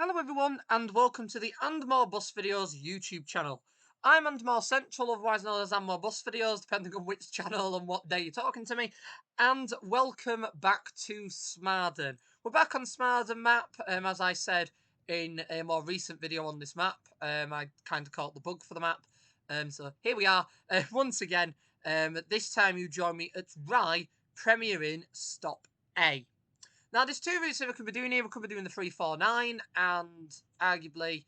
Hello everyone and welcome to the And More Bus Videos YouTube channel. I'm And More Central, otherwise known as And More Bus Videos, depending on which channel and what day you're talking to me. And welcome back to Smarden. We're back on Smarden map, as I said in a more recent video on this map. I kind of caught the bug for the map. So here we are, once again. This time you join me at Rye, premiering Stop A. Now, there's two routes that we could be doing here. We could be doing the 349, and arguably,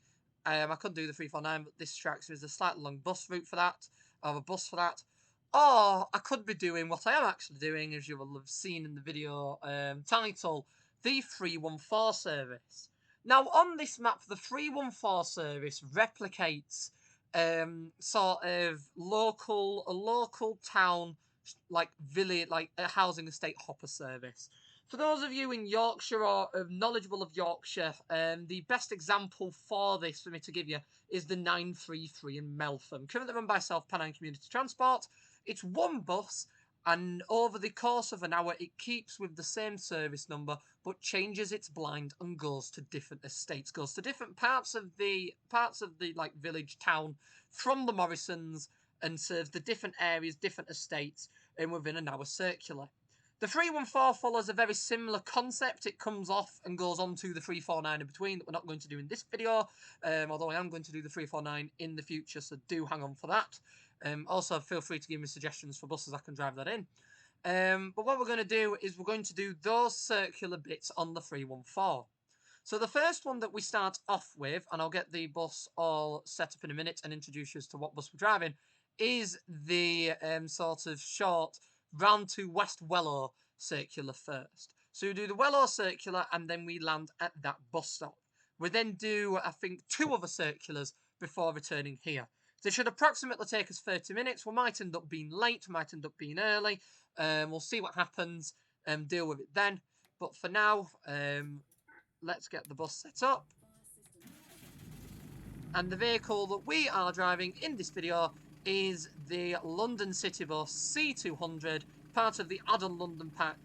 I could do the 349, but this strikes me as a slightly long bus route for that, or a bus for that. Or I could be doing what I am actually doing, as you will have seen in the video title, the 314 service. Now, on this map, the 314 service replicates sort of a local town, like village, like a housing estate hopper service. For those of you in Yorkshire or knowledgeable of Yorkshire, the best example for this for me to give you is the 933 in Meltham, currently run by South Pennine Community Transport. It's one bus, and over the course of an hour, it keeps with the same service number, but changes its blind and goes to different estates, goes to different parts of the like village town from the Morrisons, and serves the different areas, different estates, and within an hour circular. The 314 follows a very similar concept. It comes off and goes on to the 349 in between that we're not going to do in this video, although I am going to do the 349 in the future, so do hang on for that. Also, feel free to give me suggestions for buses I can drive that in. But what we're going to do is we're going to do those circular bits on the 314. So the first one that we start off with, and I'll get the bus all set up in a minute and introduce you as to what bus we're driving, is the sort of short round to Westwell circular first. So we do the Wellow circular and then we land at that bus stop. We then do, I think, 2 other circulars before returning here. So it should approximately take us 30 minutes. We might end up being late, might end up being early. We'll see what happens and deal with it then. But for now, let's get the bus set up. And the vehicle that we are driving in this video is the London Citybus C200, part of the Add-on London pack,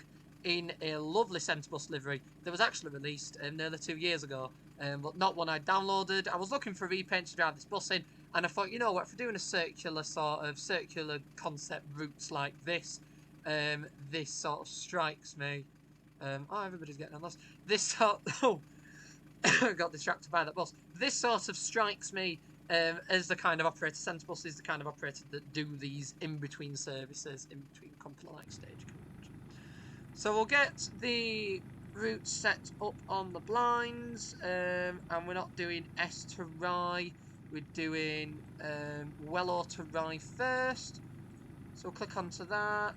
in a lovely Citybus livery that was actually released nearly 2 years ago, but not one I downloaded. I was looking for a repaint to drive this bus in, and I thought, you know what, if we're doing a circular concept routes like this, this sort of strikes me. Oh, everybody's getting on this. This sort got distracted by that bus. This sort of strikes me as the kind of operator. Citybus is the kind of operator that do these in-between services, in-between company like Stagecoach. So we'll get the route set up on the blinds, and we're not doing S to Rye, we're doing Wellow to Rye first. So we'll click onto that.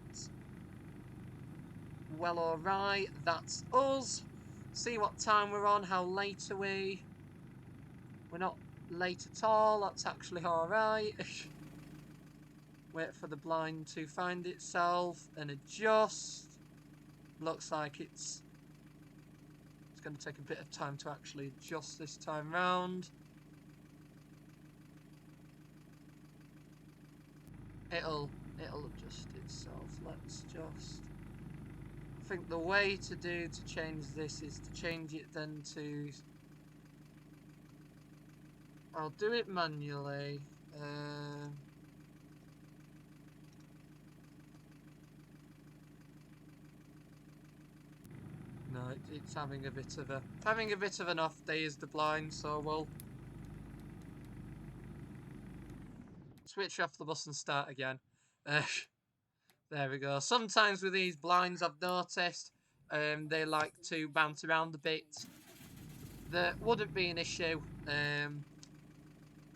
Wellow Rye, that's us. See what time we're on, how late are we? We're not late at all, that's actually alright. Wait for the blind to find itself and adjust. Looks like it's going to take a bit of time to actually adjust this time round. It'll adjust itself. Let's just... I think the way to change this is to change it then to... I'll do it manually. No, it's having a bit of an off day as the blind, so we'll switch off the bus and start again. There we go. Sometimes with these blinds, I've noticed they like to bounce around a bit. That wouldn't be an issue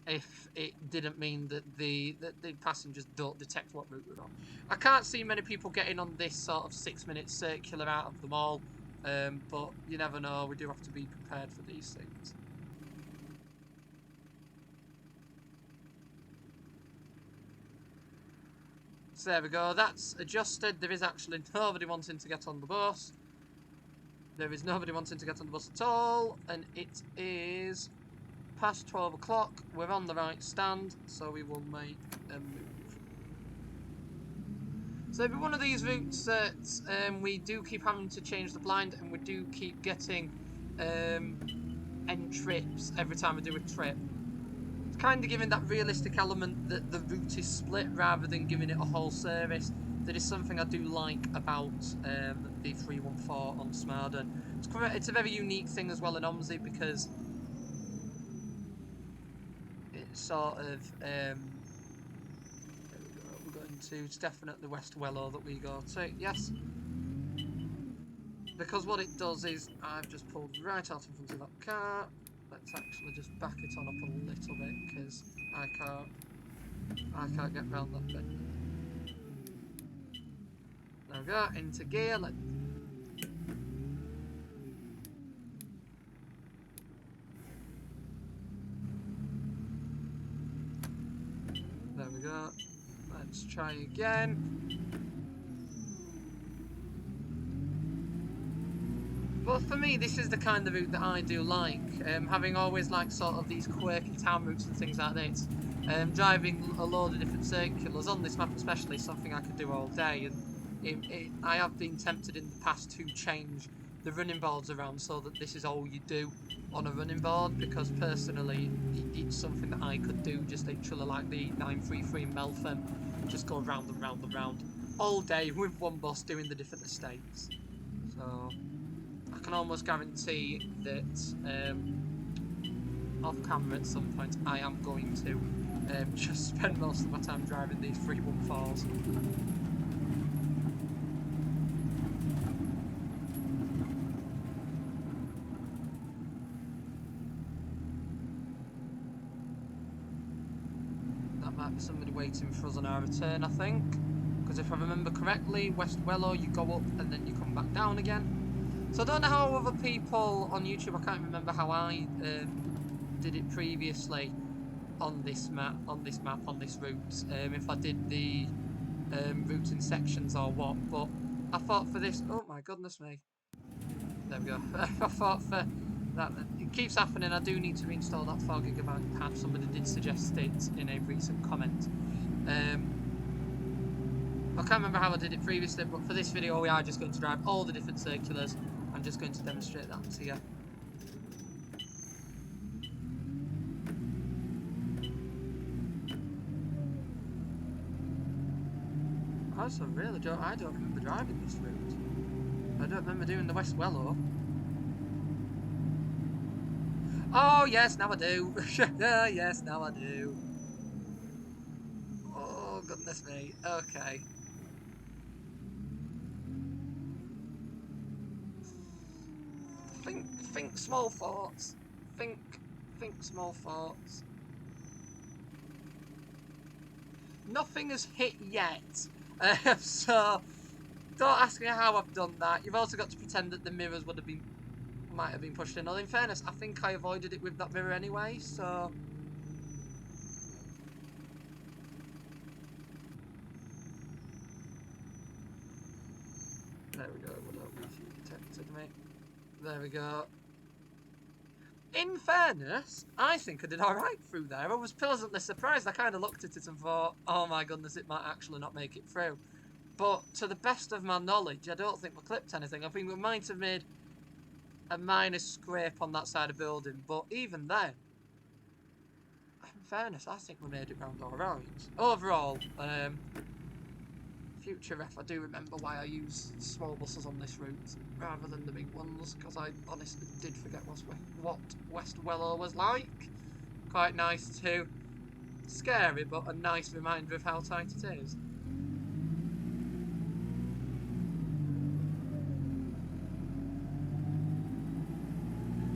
if it didn't mean that the passengers don't detect what route we're on. I can't see many people getting on this sort of 6-minute circular out of them all, but you never know. We do have to be prepared for these things. So there we go, that's adjusted. There is actually nobody wanting to get on the bus. There is nobody wanting to get on the bus at all, and it is past 12 o'clock. We're on the right stand, so we will make a move. So every one of these routes that we do keep having to change the blind, and we do keep getting end trips every time I do a trip. It's kind of giving that realistic element that the route is split rather than giving it a whole service. That is something I do like about the 314 on Smarden. It's a very unique thing as well in OMSI because it's sort of we're going to, it's definitely Westwell that we go to. Yes. Because what it does is, I've just pulled right out in front of that car. Let's actually just back it on up a little bit, because I can't get round that bit. There we go, into gear. There we go. Let's try again. But for me, this is the kind of route that I do like. Having always liked sort of these quirky town routes and things like this. Driving a load of different circulars on this map especially is something I could do all day. And I have been tempted in the past to change the running boards around so that this is all you do on a running board. Because personally, it's something that I could do just literally like the 933 in Meltham. Just go round and round and round all day with one bus doing the different estates. So I can almost guarantee that off camera at some point I am going to just spend most of my time driving these 314s. That might be somebody waiting for us on our return, I think. Because if I remember correctly, Westwell, you go up and then you come back down again. So I don't know how other people on YouTube, I can't remember how I did it previously on this map, on this route, if I did the route in sections or what, but I thought for this, oh my goodness me, there we go, I thought for that, it keeps happening, I do need to reinstall that 4GB patch, somebody did suggest it in a recent comment. I can't remember how I did it previously, but for this video we are just going to drive all the different circulars. I'm just going to demonstrate that to you. Also, really I don't remember driving this route. I don't remember doing the Westwell. Oh yes, now I do. Yes, now I do. Oh goodness me. Okay. Think small thoughts. Think small thoughts. Nothing has hit yet, so don't ask me how I've done that. You've also got to pretend that the mirrors might have been pushed in. Although in fairness, I think I avoided it with that mirror anyway, so. There we go, you detected me. There we go. In fairness, I think I did alright through there. I was pleasantly surprised. I kind of looked at it and thought, oh my goodness, it might actually not make it through. But to the best of my knowledge, I don't think we clipped anything. I think we might have made a minor scrape on that side of the building. But even then, in fairness, I think we made it round alright. Overall, future ref, I do remember why I use small buses on this route rather than the big ones, because I honestly did forget what Westwell was like. Quite nice too. Scary, but a nice reminder of how tight it is.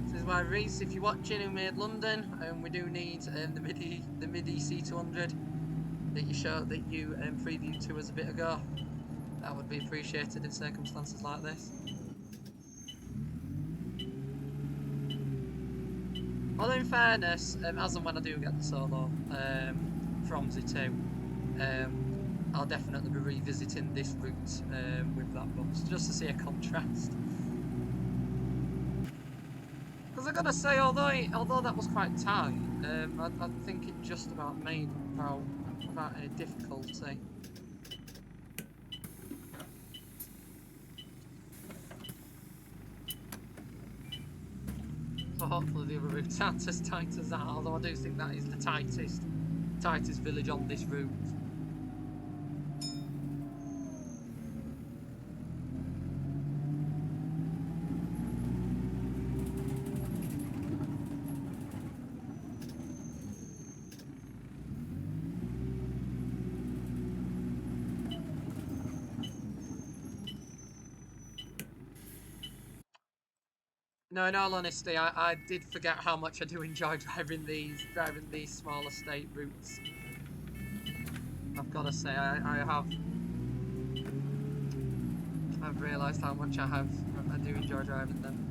This is why, Reese, if you're watching and made London, we do need the MIDI C200 that you previewed to us a bit ago. That would be appreciated in circumstances like this. Although in fairness, as and when I do get the solo from C2, I'll definitely be revisiting this route with that bus, just to see a contrast. Because I gotta say, although that was quite tight, I think it just about made without any difficulty. But hopefully the other routes aren't as tight as that, although I do think that is the tightest village on this route. No, in all honesty, I did forget how much I do enjoy driving these small estate routes. I've got to say, I've realised how much I do enjoy driving them.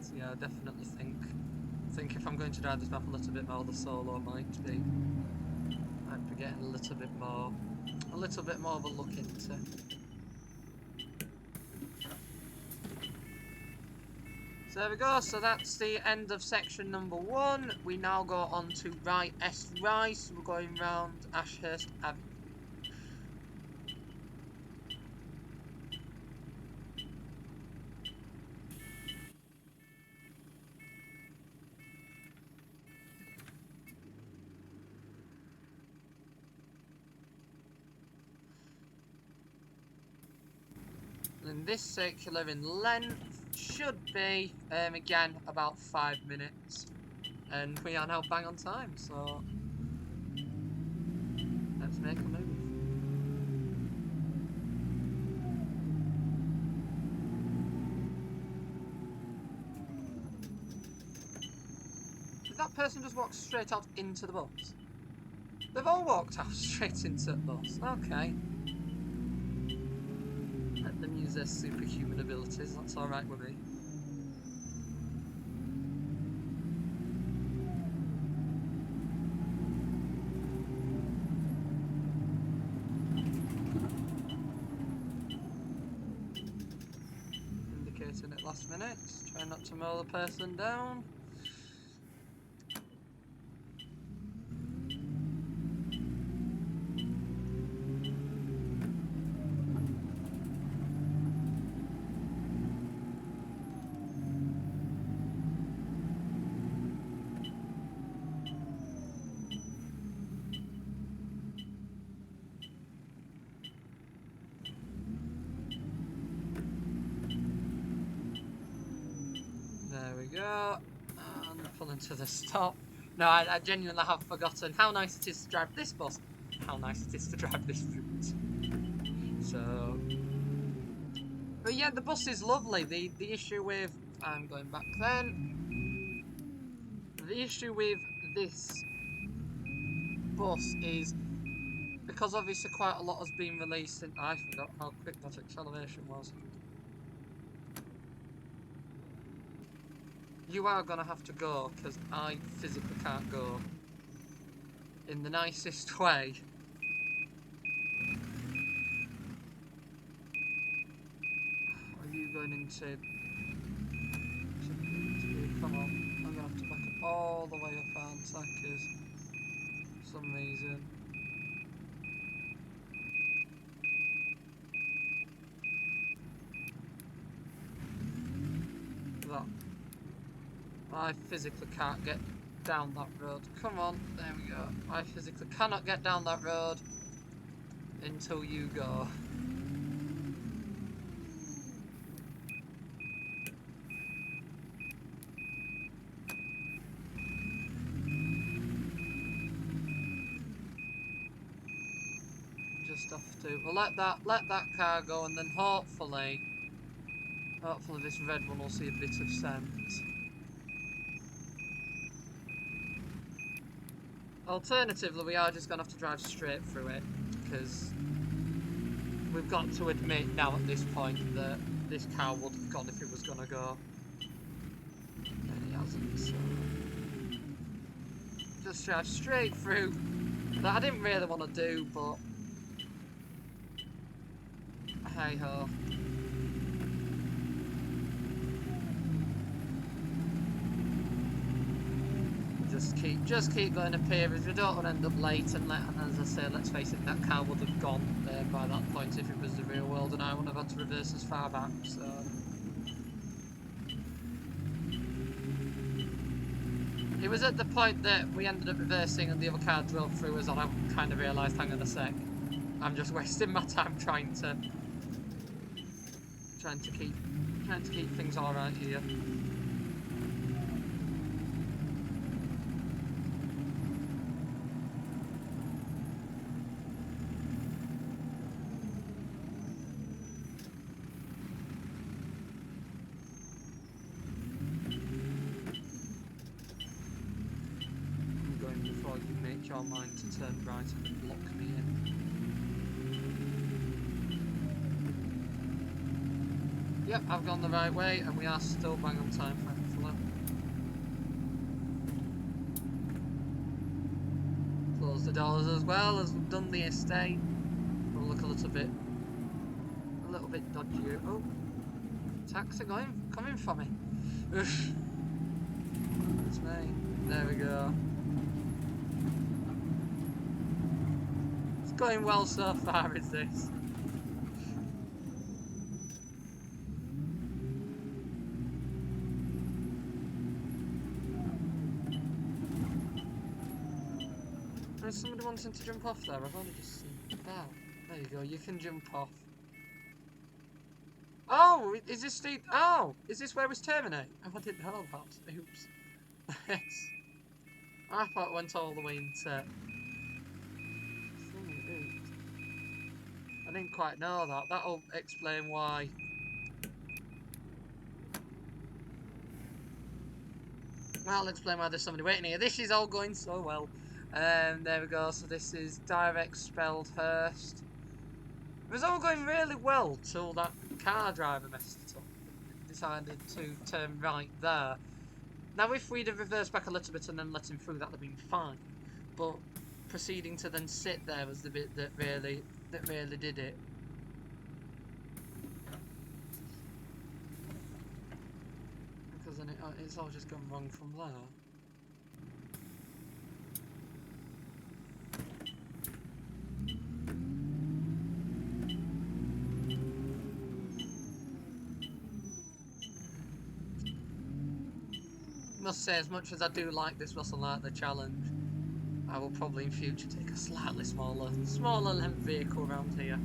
So yeah, I definitely think if I'm going to drive this map a little bit more, the solo might be getting a little bit more of a look into. So there we go, so that's the end of section number 1. We now go on to Right S Rice. We're going round Ashhurst Avenue. And this circular in length should be, again, about 5 minutes. And we are now bang on time, so let's make a move. Did that person just walk straight out into the bus? They've all walked out straight into the bus. Okay. Let them use their superhuman abilities, that's alright with me. Indicating it last minute, try not to mow the person down. There we go, and pull into the stop. No, I genuinely have forgotten how nice it is to drive this bus, how nice it is to drive this route. So, but yeah, the bus is lovely. The issue with, I'm going back then, the issue with this bus is, because obviously quite a lot has been released, and I forgot how quick that acceleration was. You are going to have to go, because I physically can't go in the nicest way. Are you going into... Come on, I'm going to have to back it all the way up, aren't I, because for some reason... that... I physically can't get down that road. Come on, there we go. I physically cannot get down that road until you go. Just have to. We'll let that car go, and then hopefully this red one will see a bit of sense. Alternatively, we are just going to have to drive straight through it, because we've got to admit now at this point that this car would have gone if it was going to go. And it hasn't, so... just drive straight through. That I didn't really want to do, but... hey-ho. just keep going up here, as we don't want to end up late, and as I say, let's face it, that car would have gone by that point if it was the real world, and I wouldn't have had to reverse as far back, so... It was at the point that we ended up reversing and the other car drove through us, and I kind of realised, hang on a sec, I'm just wasting my time trying to keep things alright here. Before you make your mind to turn right and block me in. Yep, I've gone the right way and we are still bang on time, thankfully. Close the doors as well as we've done the estate. We'll look a little bit dodgy. Oh, taxi coming for me. It's me. There we go. Going well so far, is this? There's somebody wanting to jump off there. I've only just seen that. There you go, you can jump off. Oh, is this the... Oh, is this where it was terminate? Oh, I didn't know that. Oops. I thought it went all the way into... I didn't quite know that. That'll explain why. That'll explain why there's somebody waiting here. This is all going so well. There we go. So this is direct spelled Hurst. It was all going really well till that car driver messed it up. Decided to turn right there. Now, if we'd have reversed back a little bit and then let him through, that'd have been fine. But proceeding to then sit there was the bit that really did it. Because then it's all just gone wrong from there. Must say, as much as I do like this Russell like the challenge, I will probably in future take a slightly smaller length vehicle around here.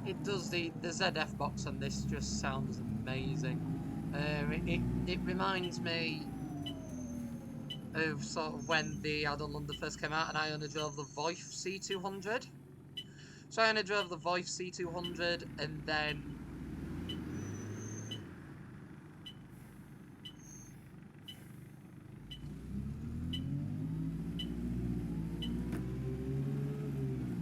It does the ZF box on this just sounds amazing. It reminds me of sort of when the add-on London first came out and I only drove the Voif C200. So I only drove the Voif C200 and then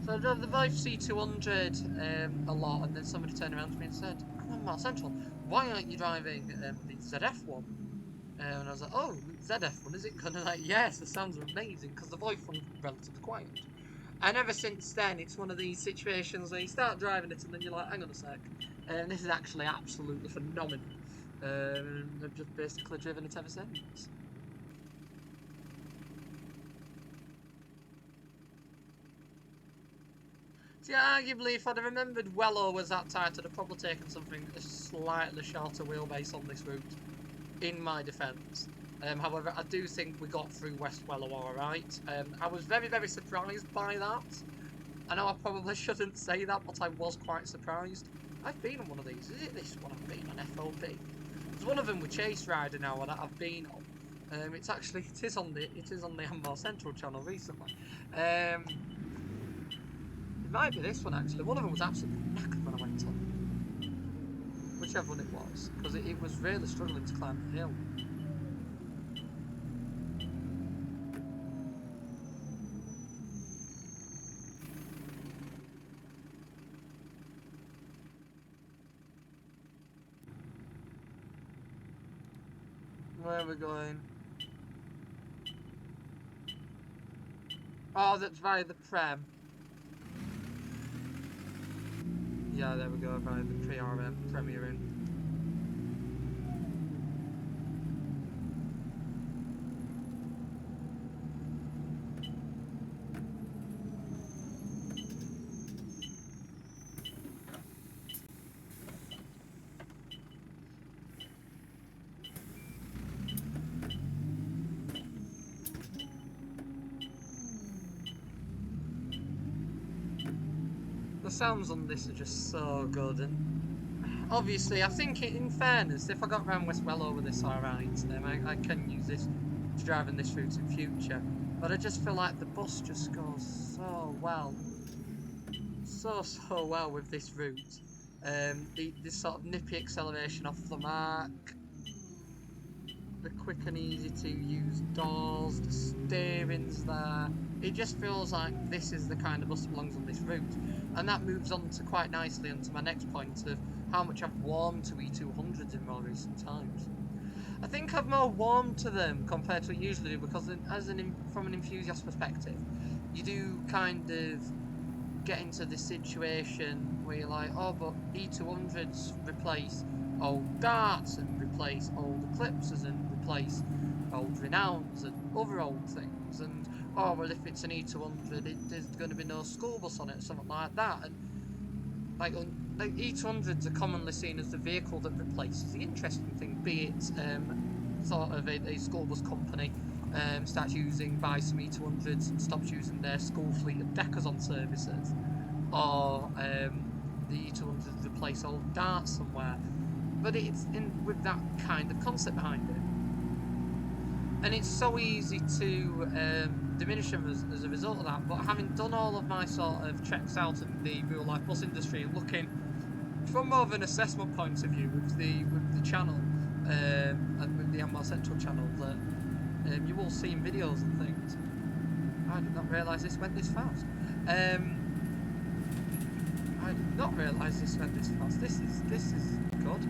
so I drove the Voif C200 a lot, and then somebody turned around to me and said, "Come on, Mark Central, why aren't you driving the ZF one?" And I was like, "Oh, ZF one, is it?" And I'm like, "Yes, it sounds amazing," because the Voif one's relatively quiet. And ever since then, it's one of these situations where you start driving it and then you're like, hang on a sec, this is actually absolutely phenomenal. I've just basically driven it ever since. See, arguably, if I'd have remembered Wello was that tight, I'd have probably taken something a slightly shorter wheelbase on this route, in my defence. However, I do think we got through Westwell alright. I was very, very surprised by that. I know I probably shouldn't say that, but I was quite surprised. I've been on one of these. Is it this one I've been on, FOB? There's one of them with Chase Rider now that I've been on. It is on the Amber Central channel recently. It might be this one actually. One of them was absolutely knackered when I went on. Whichever one it was, because it was really struggling to climb the hill. Where are we going? Oh, that's via the Prem. Yeah, there we go, via the Premier Inn. The sounds on this are just so good, and obviously I think in fairness, if I got round Westwell over this alright, I can use this to drive in this route in future, but I just feel like the bus just goes so well, so well with this route. This sort of nippy acceleration off the mark, the quick and easy to use doors, the steering's there. It just feels like this is the kind of bus that belongs on this route. And that moves on to quite nicely onto my next point of how much I've warmed to E200s in more recent times. I think I've more warmed to them compared to what I usually do, because from an enthusiast perspective, you do kind of get into this situation where you're like, oh, but E200s replace old darts and replace old eclipses and replace old renowns and other old things, and oh well, if it's an E200 there's going to be no school bus on it or something like that, and like E200s are commonly seen as the vehicle that replaces the interesting thing, be it sort of a school bus company starts buys some E200s and stops using their school fleet of Deckers on services, or the E200s replace old darts somewhere. But it's with that kind of concept behind it, and it's so easy to diminish them as a result of that. But having done all of my sort of checks out in the real life bus industry and looking from more of an assessment point of view with the channel and with the Amwell Central channel, that you will see in videos and things. I did not realise this went this fast. I did not realise this went this fast. This is good.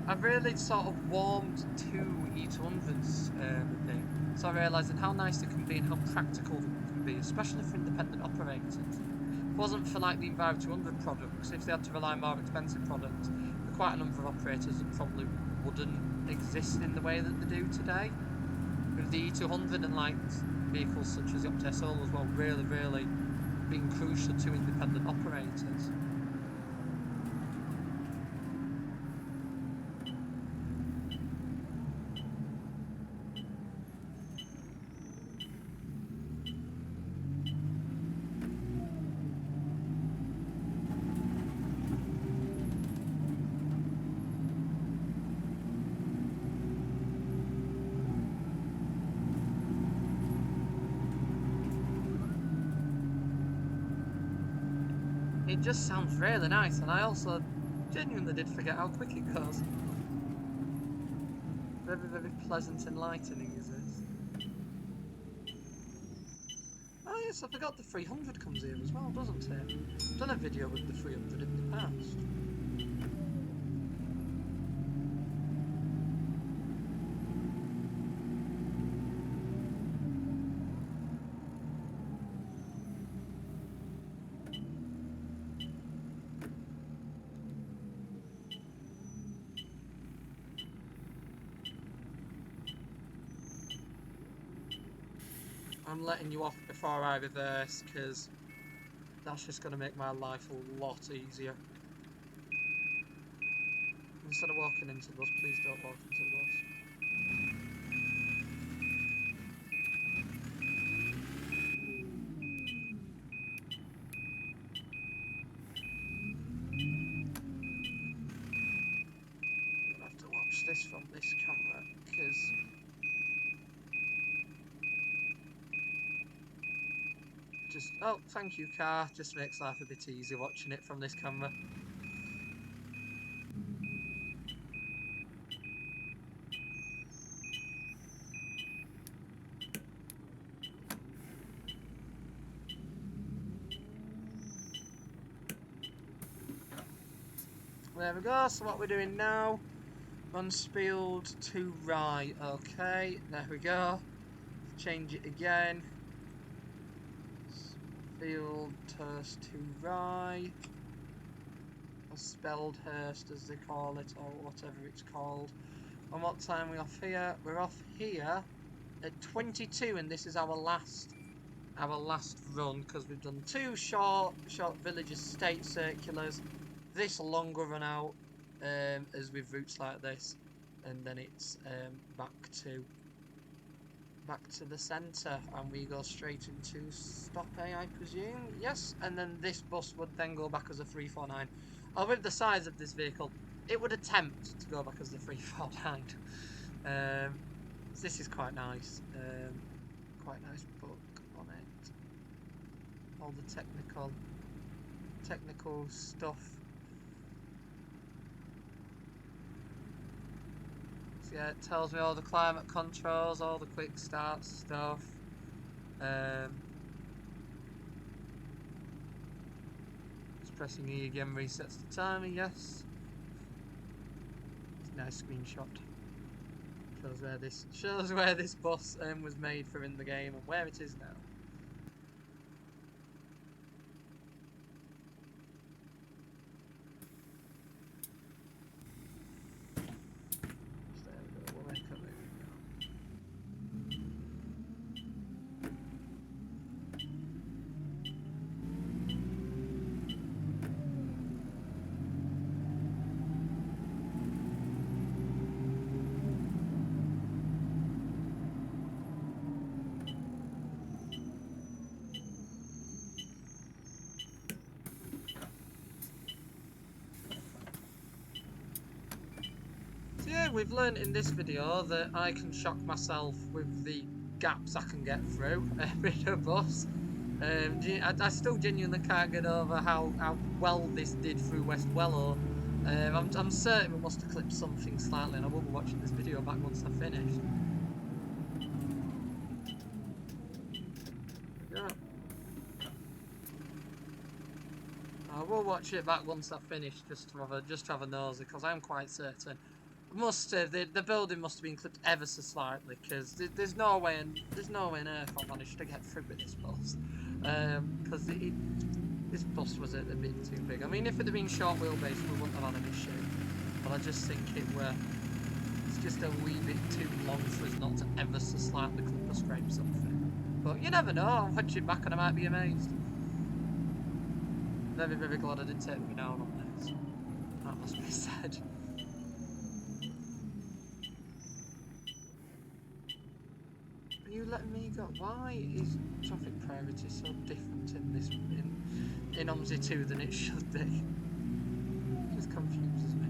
I've really sort of warmed to E200s with me, so I realising how nice they can be and how practical they can be, especially for independent operators. If it wasn't for like the Enviro 200 products, if they had to rely on more expensive products, there are quite a number of operators that probably wouldn't exist in the way that they do today. With the E200 and like vehicles such as the Optare Solo as well, really being crucial to independent operators. It just sounds really nice, and I also genuinely did forget how quick it goes. Very pleasant and enlightening is this. Oh yes, I forgot the 300 comes here as well, doesn't it? I've done a video with the 300 in the past. I'm letting you off before I reverse, because that's just going to make my life a lot easier. Instead of walking into the bus, please don't walk into the bus. I'm going to have to watch this from this camera, because oh, thank you, car. Just makes life a bit easier watching it from this camera. There we go. So what we're doing now, Unspilled to right. Okay, there we go. Change it again. Field Hurst to right. Or spelled Hurst as they call it, or whatever it's called. And what time are we off here? We're off here at 22, and this is our last run, because we've done 2 short village estate circulars, this longer run out as with routes like this, and then it's back to the centre, and we go straight into stop A, I presume. Yes, and then this bus would then go back as a 349. With the size of this vehicle, it would attempt to go back as the 349. This is quite nice. Quite nice book on it. All the technical stuff. So yeah, it tells me all the climate controls, all the quick start stuff. Just pressing E again resets the timer. Yes. It's a nice screenshot. Shows where this bus was made for in the game and where it is now. Yeah, we've learned in this video that I can shock myself with the gaps I can get through in a bus. I still genuinely can't get over how well this did through Westwell. I'm certain we must have clipped something slightly, and I will be watching this video back once I finish. Yeah. I will watch it back once I finish, just to have a nosy, because I'm quite certain. The building must have been clipped ever so slightly, because there's no way on earth I managed to get through with this bus, because this bus was a bit too big. I mean, if it had been short wheelbase, we wouldn't have had an issue, but I just think it's just a wee bit too long for us not to ever so slightly clip or scrape something. But you never know. I'll watch it back and I might be amazed. Very, very glad I didn't take me down on this. That must be said. Are you letting me go? Why is traffic priority so different in this in OMSI 2 than it should be? It just confuses me.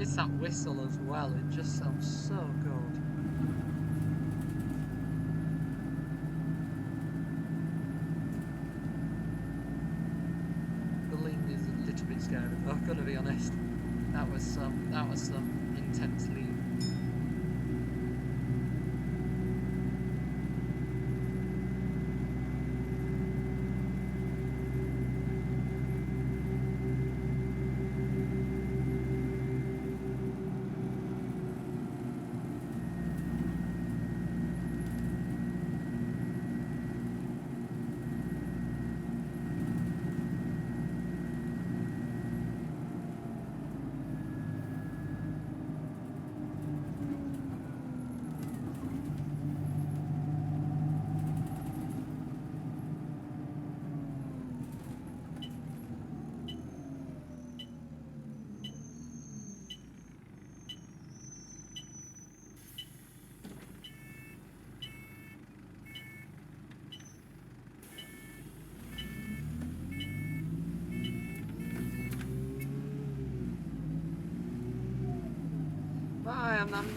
It's that whistle as well, it just sounds so good. I've got to be honest. That was some intense lead.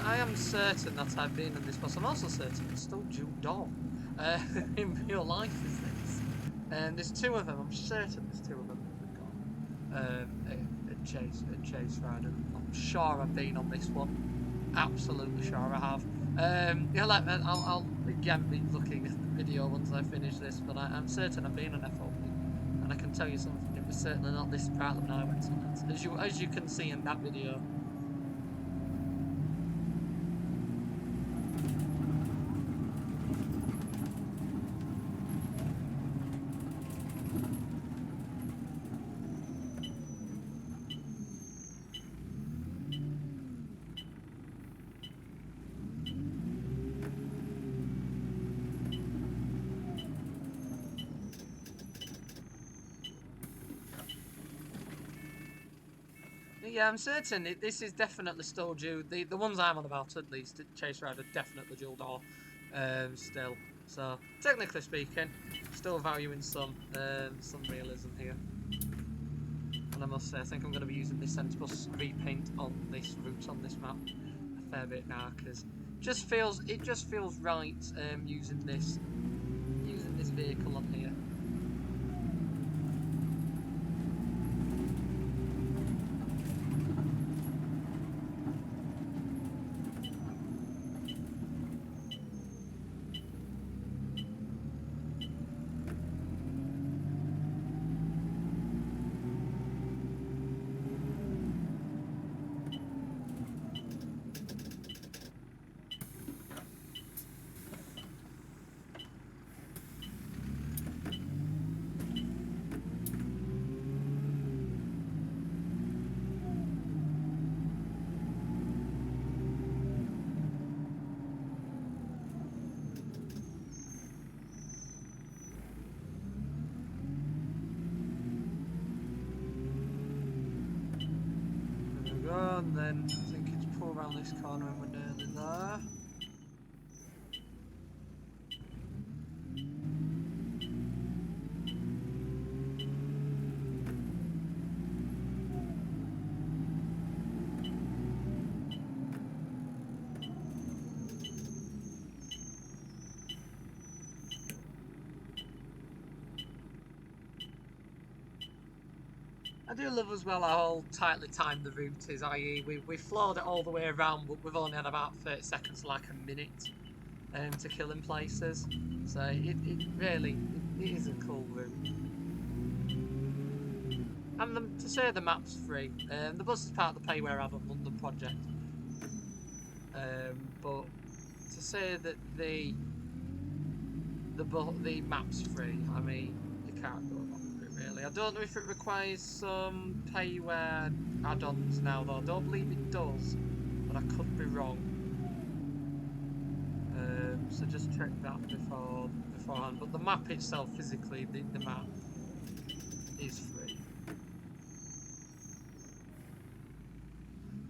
I am certain that I've been on this bus. I'm also certain it's still Jude on in real life, is this? And there's 2 of them. I'm certain there's 2 of them that we've got at Chase Rider. I'm sure I've been on this one. absolutely sure I have. I'll again be looking at the video once I finish this, but I'm certain I've been on FOP, and I can tell you something. It was certainly not this sprightly when I went on it, as you can see in that video. Yeah, I'm certain this is definitely still due. The ones I'm on about, at least, Chase Ride are definitely dual door, still. So technically speaking, still valuing some realism here. And I must say, I think I'm going to be using this Citybus repaint on this route on this map a fair bit now, because it just feels right using this vehicle on here. And then I think it's pull around this corner and we're nearly there. I do love as well how tightly timed the route is, i.e. we floored it all the way around, but we've only had about 30 seconds to like a minute to kill in places. So it really it is a cool route. And to say the map's free, the bus is part of the Pay Where Adult London project. But to say that the map's free, I mean, you can't go wrong with it really. I don't know if it requires some payware add-ons now though. I don't believe it does, but I could be wrong. So just check that beforehand. But the map itself, physically, the map is free.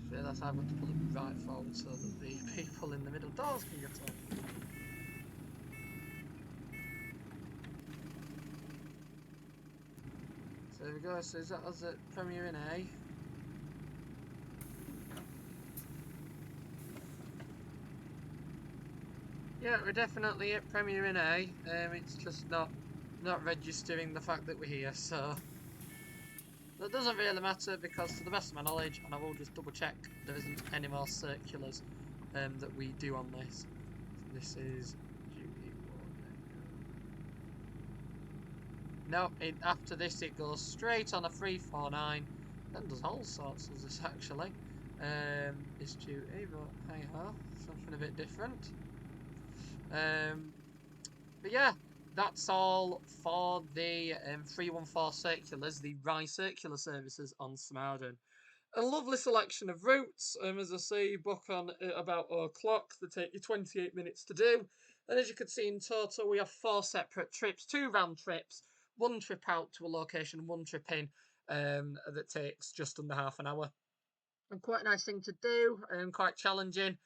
So that's how I've got to pull it right forward so that the people in the middle doors can get on. So there we go, so is that us at Premier in A? Yeah, we're definitely at Premier in A. It's just not registering the fact that we're here, so that doesn't really matter because to the best of my knowledge, and I will just double check, there isn't any more circulars that we do on this. This is duty warning. No, after this it goes straight on a 349, then does all sorts of this actually. It's duty, but hey ho, something a bit different. But yeah, that's all for the 314 circulars, the Rye circular services on Smarden. A lovely selection of routes. As I say, you book on at about o'clock. They take you 28 minutes to do. And as you can see in total, we have 4 separate trips, 2 round trips, 1 trip out to a location, 1 trip in that takes just under half an hour. And quite a nice thing to do, and quite challenging.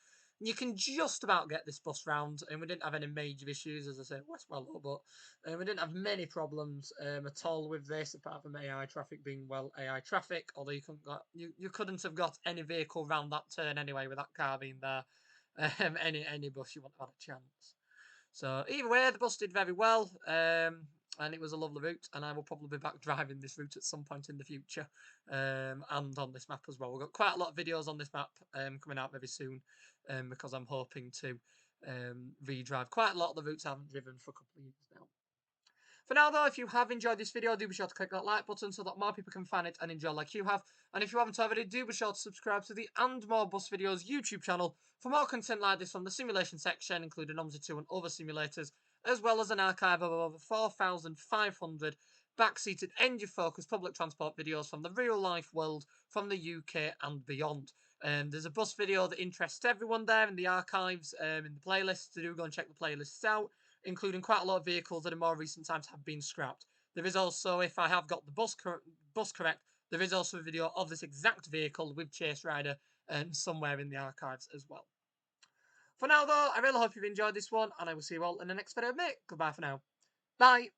You can just about get this bus round, and we didn't have any major issues, as I said, Westwell, but we didn't have many problems at all with this, apart from AI traffic being AI traffic. Although you couldn't have got any vehicle round that turn anyway with that car being there. Any bus you wouldn't have had a chance. So either way, the bus did very well. and it was a lovely route, and I will probably be back driving this route at some point in the future, and on this map as well. We've got quite a lot of videos on this map coming out very soon, because I'm hoping to redrive quite a lot of the routes I haven't driven for a couple of years now. For now, though, if you have enjoyed this video, do be sure to click that like button so that more people can find it and enjoy like you have. And if you haven't already, do be sure to subscribe to the And More Bus Videos YouTube channel for more content like this from the simulation section, including OMSI 2 and other simulators, as well as an archive of over 4,500 backseated engine-focused public transport videos from the real-life world from the UK and beyond. There's a bus video that interests everyone there in the archives, in the playlist, so do go and check the playlists out, including quite a lot of vehicles that in more recent times have been scrapped. There is also, if I have got the bus correct, there is also a video of this exact vehicle with Chase Rider somewhere in the archives as well. For now, though, I really hope you've enjoyed this one, and I will see you all in the next video, mate. Goodbye for now. Bye.